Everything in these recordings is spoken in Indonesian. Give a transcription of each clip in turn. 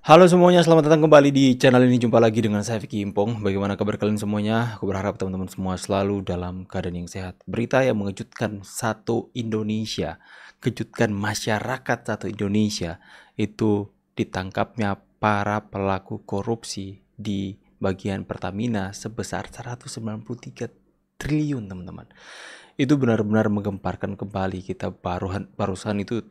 Halo semuanya, selamat datang kembali di channel ini. Jumpa lagi dengan saya Vicky Impong. Bagaimana kabar kalian semuanya? Aku berharap teman-teman semua selalu dalam keadaan yang sehat. Berita yang mengejutkan satu Indonesia, kejutkan masyarakat satu Indonesia, itu ditangkapnya para pelaku korupsi di bagian Pertamina sebesar 193 triliun, teman-teman. Itu benar-benar menggemparkan kembali kita. Barusan itu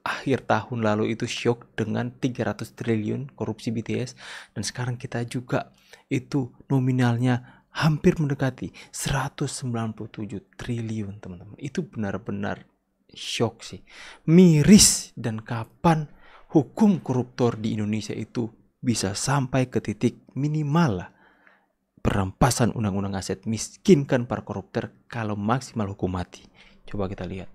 akhir tahun lalu itu shock dengan 300 triliun korupsi BTS, dan sekarang kita juga itu nominalnya hampir mendekati 197 triliun, teman-teman. Itu benar-benar shock sih, miris. Dan kapan hukum koruptor di Indonesia itu bisa sampai ke titik minimal lah perampasan undang-undang aset, miskinkan para koruptor, kalau maksimal hukum mati. Coba kita lihat.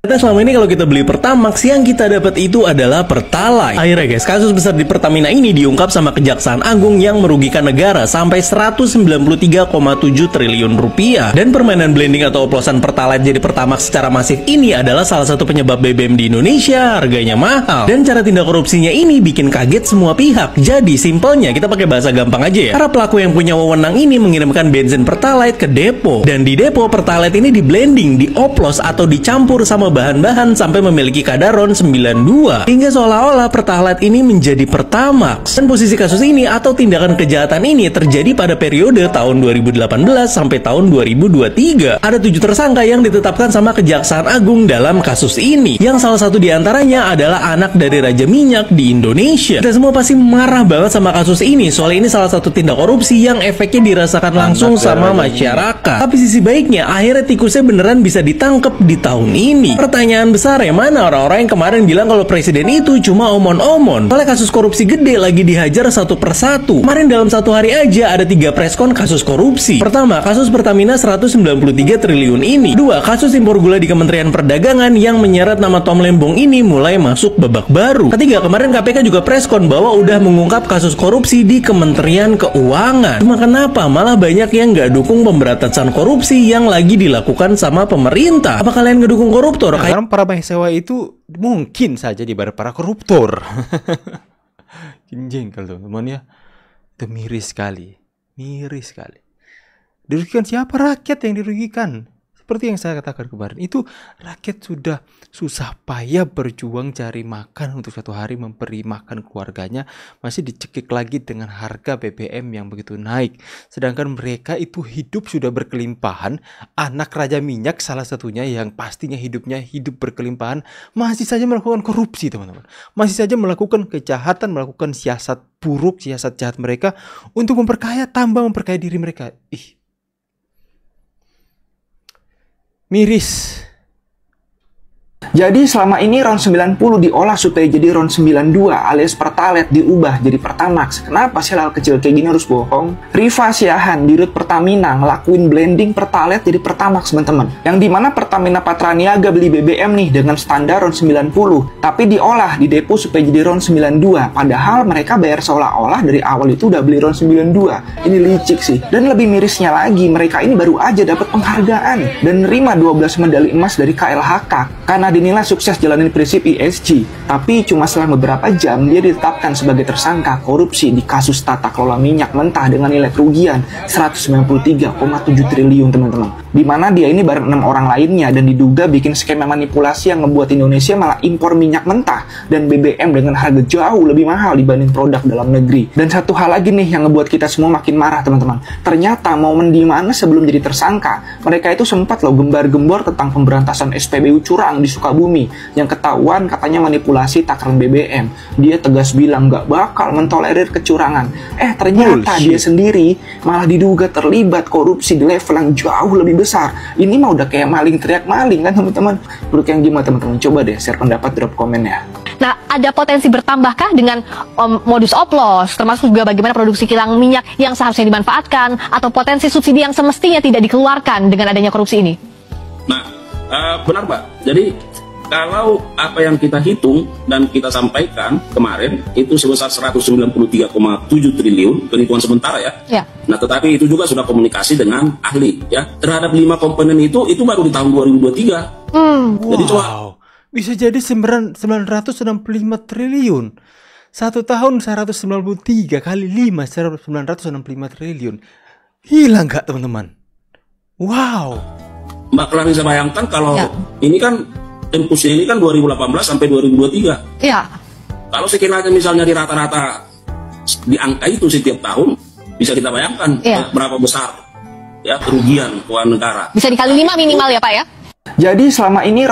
Ternyata selama ini kalau kita beli Pertamax, yang kita dapat itu adalah Pertalite. Akhirnya guys, kasus besar di Pertamina ini diungkap sama Kejaksaan Agung yang merugikan negara sampai 193,7 triliun rupiah. Dan permainan blending atau oplosan Pertalite jadi Pertamax secara masif ini adalah salah satu penyebab BBM di Indonesia harganya mahal. Dan cara tindak korupsinya ini bikin kaget semua pihak. Jadi simpelnya, kita pakai bahasa gampang aja ya. Para pelaku yang punya wewenang ini mengirimkan bensin Pertalite ke depo. Dan di depo Pertalite ini di blending, dioplos atau dicampur sama bahan-bahan sampai memiliki kadar RON 92, hingga seolah-olah Pertalite ini menjadi Pertamax. Dan posisi kasus ini atau tindakan kejahatan ini terjadi pada periode tahun 2018 sampai tahun 2023. Ada 7 tersangka yang ditetapkan sama Kejaksaan Agung dalam kasus ini, yang salah satu diantaranya adalah anak dari Raja Minyak di Indonesia. Kita semua pasti marah banget sama kasus ini, soalnya ini salah satu tindak korupsi yang efeknya dirasakan langsung sama masyarakat. Tapi sisi baiknya, akhirnya tikusnya beneran bisa ditangkap di tahun ini. Pertanyaan besar, mana orang-orang yang kemarin bilang kalau presiden itu cuma omon-omon? Soalnya kasus korupsi gede lagi dihajar satu persatu. Kemarin dalam satu hari aja ada 3 preskon kasus korupsi. Pertama, kasus Pertamina 193 triliun ini. 2, kasus impor gula di Kementerian Perdagangan yang menyeret nama Tom Lembong ini mulai masuk babak baru. Ketiga, kemarin KPK juga preskon bahwa udah mengungkap kasus korupsi di Kementerian Keuangan. Cuma kenapa malah banyak yang nggak dukung pemberantasan korupsi yang lagi dilakukan sama pemerintah? Apa kalian ngedukung koruptor? Nah, karena para mahasiswa itu mungkin saja dibayar para koruptor. Jengkel teman-teman ya. Itu miris sekali. Miris sekali. Dirugikan siapa? Rakyat yang dirugikan. Seperti yang saya katakan kemarin, itu rakyat sudah susah payah berjuang cari makan untuk satu hari, memberi makan keluarganya, masih dicekik lagi dengan harga BBM yang begitu naik. Sedangkan mereka itu hidup sudah berkelimpahan. Anak Raja Minyak salah satunya yang pastinya hidupnya hidup berkelimpahan, masih saja melakukan korupsi, teman-teman. Masih saja melakukan kejahatan, melakukan siasat buruk, siasat jahat mereka untuk tambah memperkaya diri mereka. Miris. Jadi selama ini RON 90 diolah supaya jadi RON 92 alias Pertalite diubah jadi Pertamax. Kenapa sih hal kecil kayak gini harus bohong? Rifa Siahan, Dirut Pertamina, ngelakuin blending Pertalite jadi Pertamax, teman-teman. Yang dimana Pertamina Patraniaga beli BBM nih dengan standar RON 90, tapi diolah di depo supaya jadi RON 92. Padahal mereka bayar seolah-olah dari awal itu udah beli RON 92. Ini licik sih. Dan lebih mirisnya lagi, mereka ini baru aja dapat penghargaan dan nerima 12 medali emas dari KLHK karena dinilai sukses jalanin prinsip ESG. Tapi cuma selang beberapa jam dia ditetapkan sebagai tersangka korupsi di kasus tata kelola minyak mentah dengan nilai kerugian 193,7 triliun, teman-teman. Di mana dia ini bareng 6 orang lainnya dan diduga bikin skema manipulasi yang ngebuat Indonesia malah impor minyak mentah dan BBM dengan harga jauh lebih mahal dibanding produk dalam negeri. Dan satu hal lagi nih yang ngebuat kita semua makin marah, teman-teman. Ternyata momen di mana sebelum jadi tersangka, mereka itu sempat loh gembar-gembor tentang pemberantasan SPBU curang di Sukabumi yang ketahuan katanya manipulasi takaran BBM. Dia tegas bilang gak bakal mentolerir kecurangan. Ternyata dia sendiri malah diduga terlibat korupsi di level yang jauh lebih besar. Ini mah udah kayak maling teriak maling kan, teman-teman. Menurut yang gimana, teman-teman? Coba deh share pendapat, drop komen ya. Nah, ada potensi bertambahkah dengan modus oplos, termasuk juga bagaimana produksi kilang minyak yang seharusnya dimanfaatkan, atau potensi subsidi yang semestinya tidak dikeluarkan dengan adanya korupsi ini? Nah, benar Pak. Jadi kalau apa yang kita hitung dan kita sampaikan kemarin itu sebesar 193,7 triliun penghitungan sementara ya. Nah, tetapi itu juga sudah komunikasi dengan ahli ya. Terhadap 5 komponen itu baru di tahun 2023. Jadi Bisa jadi 965 triliun. 1 tahun 193 kali 5, 965 triliun. Gila nggak teman-teman? Wow. Mbak Klan bisa bayangkan kalau ini kan tempusnya ini kan 2018 sampai 2023. Iya. Kalau sekiranya misalnya di rata-rata di angka itu setiap tahun, bisa kita bayangkan berapa besar ya kerugian keuangan negara. Bisa dikali 5 minimal ya Pak ya? Jadi selama ini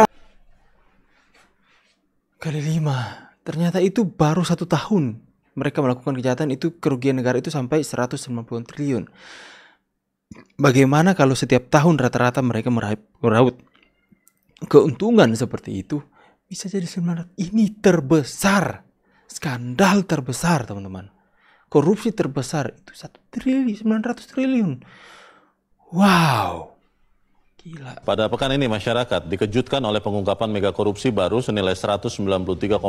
Kali 5. Ternyata itu baru 1 tahun mereka melakukan kejahatan, itu kerugian negara itu sampai 190 triliun. Bagaimana kalau setiap tahun rata-rata mereka meraup keuntungan seperti itu? Bisa jadi 900. Ini terbesar. Skandal terbesar teman-teman. Korupsi terbesar itu 900 triliun. Wow. Gila. Pada pekan ini masyarakat dikejutkan oleh pengungkapan mega korupsi baru senilai 193,7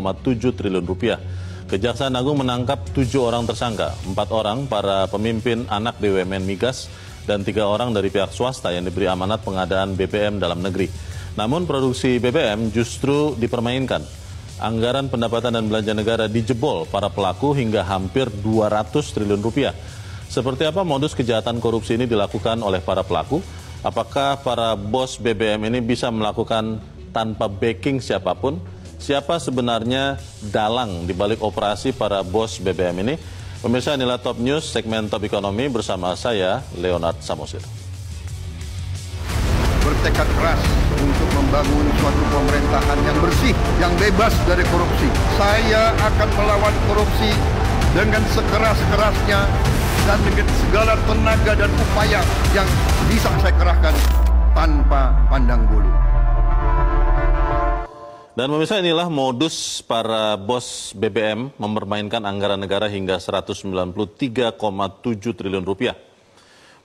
triliun rupiah. Kejaksaan Agung menangkap 7 orang tersangka, 4 orang para pemimpin anak BUMN Migas dan 3 orang dari pihak swasta yang diberi amanat pengadaan BBM dalam negeri. Namun produksi BBM justru dipermainkan. Anggaran pendapatan dan belanja negara dijebol para pelaku hingga hampir 200 triliun rupiah. Seperti apa modus kejahatan korupsi ini dilakukan oleh para pelaku? Apakah para bos BBM ini bisa melakukan tanpa backing siapapun? Siapa sebenarnya dalang di balik operasi para bos BBM ini? Pemirsa, inilah Top News segmen Top Ekonomi bersama saya, Leonard Samosir. Bertekad keras untuk membangun suatu pemerintahan yang bersih, yang bebas dari korupsi. Saya akan melawan korupsi dengan sekeras-kerasnya dan dengan segala tenaga dan upaya yang bisa saya kerahkan tanpa pandang bulu. Dan pemirsa, inilah modus para bos BBM mempermainkan anggaran negara hingga 193,7 triliun rupiah.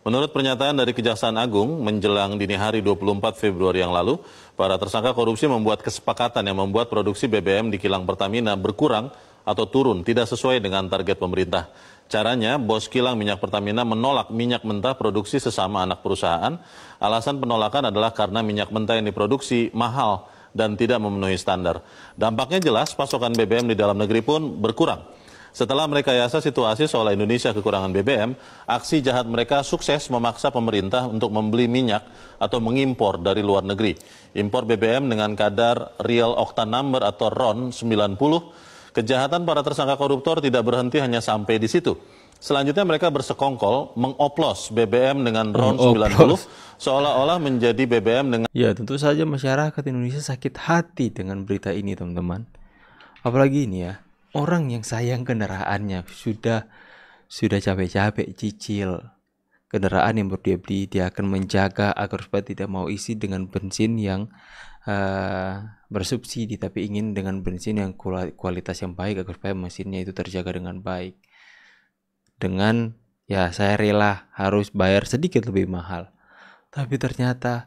Menurut pernyataan dari Kejaksaan Agung menjelang dini hari 24 Februari yang lalu, para tersangka korupsi membuat kesepakatan yang membuat produksi BBM di kilang Pertamina berkurang atau turun tidak sesuai dengan target pemerintah. Caranya, bos kilang minyak Pertamina menolak minyak mentah produksi sesama anak perusahaan. Alasan penolakan adalah karena minyak mentah yang diproduksi mahal dan tidak memenuhi standar. Dampaknya jelas, pasokan BBM di dalam negeri pun berkurang. Setelah merekayasa situasi seolah Indonesia kekurangan BBM, aksi jahat mereka sukses memaksa pemerintah untuk membeli minyak atau mengimpor dari luar negeri. Impor BBM dengan kadar real octane number atau RON 90. Kejahatan para tersangka koruptor tidak berhenti hanya sampai di situ. Selanjutnya mereka bersekongkol mengoplos BBM dengan RON 90 seolah-olah menjadi BBM dengan... Ya, tentu saja masyarakat Indonesia sakit hati dengan berita ini teman-teman. Apalagi ini ya, orang yang sayang kendaraannya sudah capek-capek cicil kendaraan yang baru dia beli, dia akan menjaga agar supaya tidak mau isi dengan bensin yang bersubsidi, tapi ingin dengan bensin yang kualitas yang baik agar supaya mesinnya itu terjaga dengan baik. Dengan ya saya rela harus bayar sedikit lebih mahal, tapi ternyata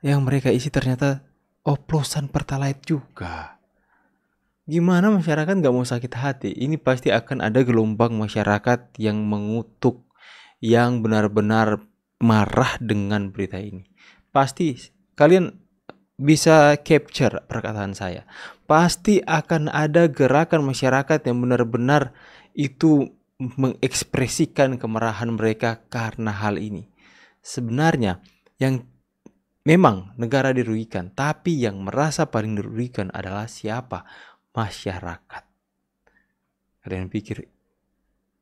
yang mereka isi ternyata oplosan Pertalite juga. Gimana masyarakat nggak mau sakit hati? Ini pasti akan ada gelombang masyarakat yang mengutuk, yang benar-benar marah dengan berita ini. Pasti kalian bisa capture perkataan saya. Pasti akan ada gerakan masyarakat yang benar-benar itu mengekspresikan kemarahan mereka karena hal ini. Sebenarnya yang memang negara dirugikan, tapi yang merasa paling dirugikan adalah siapa? Masyarakat. Kalian pikir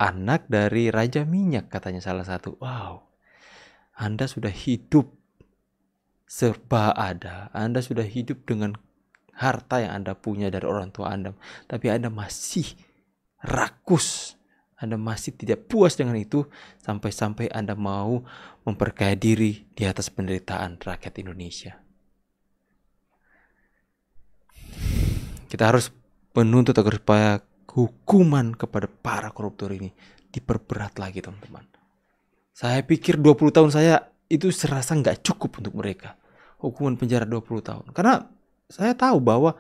anak dari Raja Minyak katanya salah satu. Wow, Anda sudah hidup serba ada. Anda sudah hidup dengan harta yang Anda punya dari orang tua Anda, tapi Anda masih rakus. Anda masih tidak puas dengan itu, sampai-sampai Anda mau memperkaya diri di atas penderitaan rakyat Indonesia. Kita harus menuntut agar supaya hukuman kepada para koruptor ini diperberat lagi teman-teman. Saya pikir 20 tahun saya itu serasa nggak cukup untuk mereka. Hukuman penjara 20 tahun. Karena saya tahu bahwa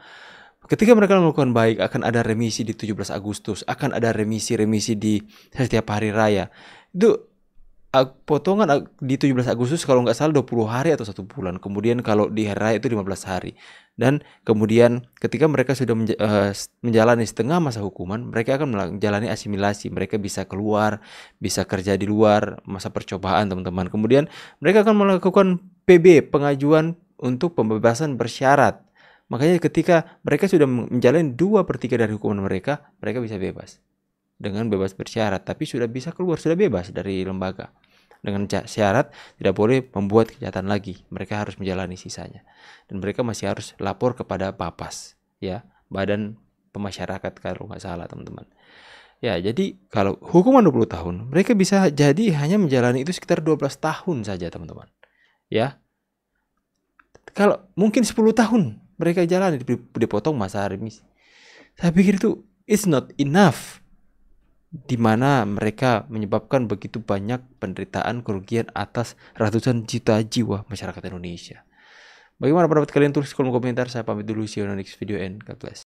ketika mereka melakukan baik, akan ada remisi di 17 Agustus, akan ada remisi di setiap hari raya. Itu potongan di 17 Agustus kalau nggak salah 20 hari atau 1 bulan. Kemudian kalau di hari raya itu 15 hari. Dan kemudian ketika mereka sudah menjalani setengah masa hukuman, mereka akan menjalani asimilasi. Mereka bisa keluar, bisa kerja di luar masa percobaan, teman-teman. Kemudian mereka akan melakukan PB, pengajuan untuk pembebasan bersyarat. Makanya ketika mereka sudah menjalani 2/3 dari hukuman mereka bisa bebas. Dengan bebas bersyarat, tapi sudah bisa keluar, sudah bebas dari lembaga. Dengan syarat tidak boleh membuat kejahatan lagi. Mereka harus menjalani sisanya. Dan mereka masih harus lapor kepada Bapas, ya, Badan Pemasyarakatan kalau nggak salah, teman-teman. Ya, jadi kalau hukuman 20 tahun, mereka bisa jadi hanya menjalani itu sekitar 12 tahun saja, teman-teman. Ya. Kalau mungkin 10 tahun mereka jalani dipotong masa remisi. Saya pikir itu it's not enough. Di mana mereka menyebabkan begitu banyak penderitaan, kerugian atas ratusan juta jiwa masyarakat Indonesia. Bagaimana pendapat kalian? Tulis kolom komentar. Saya pamit dulu. See you on the next video and God bless.